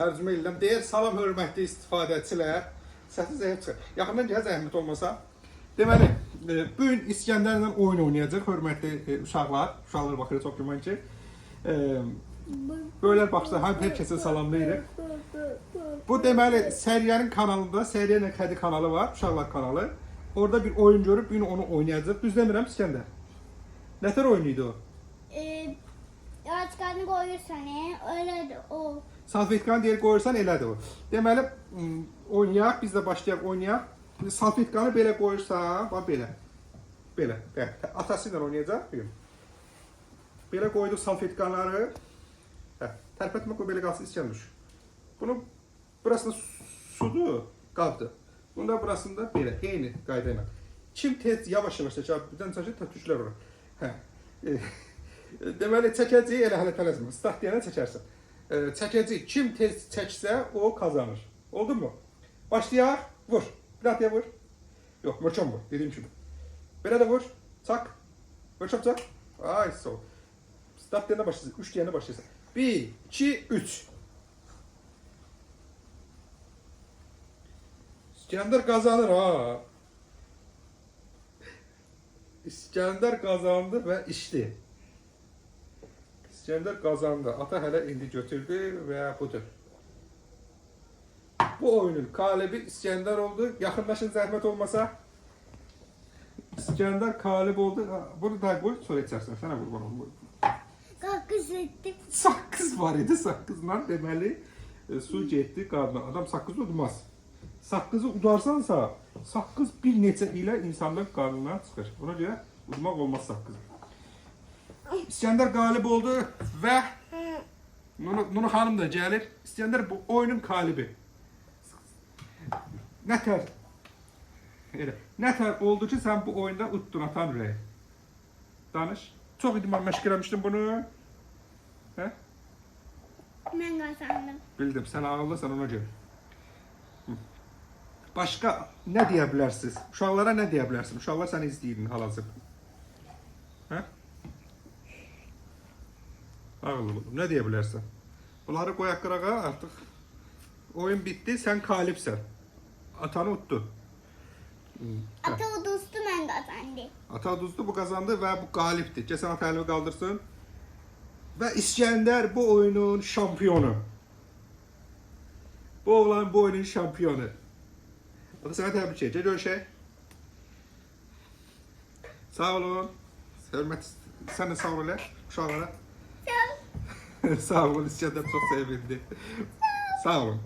tərcümə edirəm. Deyir, salam hörmətli istifadəçilər. Səsi zəif çıxır. Yaxından gəl zəhmət olmasa. Deməli, bu gün İskəndərlə oyun oynayacaq hörmətli uşaqlar. Uşaqlar baxır çox güman ki. Böylər baxsa hər kəsə salamlayırıq. Bu deməli Səriyyənin kanalında, Səriyyə Xədi kanalı var, uşaqlar kanalı. Orada bir oyun görüb bunu onu oynayacaq. Düz demirəm İskəndər? Nətər oyunuydu o? Açqanı qoyursan, elədir o. Salfetkanı deyir qoyursan elədir o. Deməli oynayaq, biz də başlayaq oynayaq. Salfetkanı belə qoyursan, bax belə. Belə. Atası ilə oynayacaq. Belə qoyduq salfetkanları. Tərpətmə qoy belə qalsın İskəndər. Bunu burasında sudur, qabdır. Bunda burasında belə, eyni qayda ilə. Kim tez yavaş-yavaş çəkər, birdən çəkər, tüklər ora. Deməli, çəkəcəyi elə hələ tələsmə. Start deyənə çəkərsən. Çəkəcəyi kim tez çəksə, o kazanır. Oldu mu? Başlayaq, vur. Bir daha deyə vur. Yox, möhkəm vur, dediyim kimi. Belə də vur, çak. Möhkəm çak. Ay, sol. Start deyənə başlayırsan, 3 deyənə başlayırsan. 1, 2, 3. İskəndər kazanır ha. İskəndər kazandı və işdi. İskəndər kazandı. Ata hələ indi götürdü və budur. Bu oyunun qalibi İskəndər oldu. Yaxınlaşın zəhmət olmasa. İskəndər qalib oldu. Bunu da qoy, sonra içərsən. Sənə qurban olum. Saqqız etdim. Saqqız var idi. Saqqızla deməli su getdi qarnına. Adam saqqızı udmaz. Saqqızı udarsansa, saqqız bir neçə ilə insanın qarnına çıxır. Ona görə udmaq olmaz saqqızı. İskəndər qalib oldu və Nunu xanım da gəlir. İskəndər bu oyunun qalibi. Nətər oldu ki, sən bu oyunda utdun atan ürəyi? Danış. Çox idi mən məşq eləmişdim bunu. Hə? Mən qazandım. Bildim, sən ağıllısan ona görə. Başqa nə deyə bilərsiniz? Uşaqlara nə deyə bilərsin? Uşaqlar səni izləyin hal-hazırda. Hə? Ağıllı olun. Nə deyə bilərsən? Bunları qoyaq qırağa artıq. Oyun bitdi, sən qalibsən. Atanı utdu. Ata uduzdu, mən qazandım. Ata uduzdu, bu qazandı və bu qalibdir. Gəl sən ata əlini qaldırsın. Və İskəndər bu oyunun şampiyonu. Bu oğlan bu oyunun şampiyonu. Ata sənə təbrik edəcək, görüşək. Sağ olun. Hörmət, sən də sağ ol elə uşaqlara. Sağ olun, İskəndər çox sevindi. Sağ olun.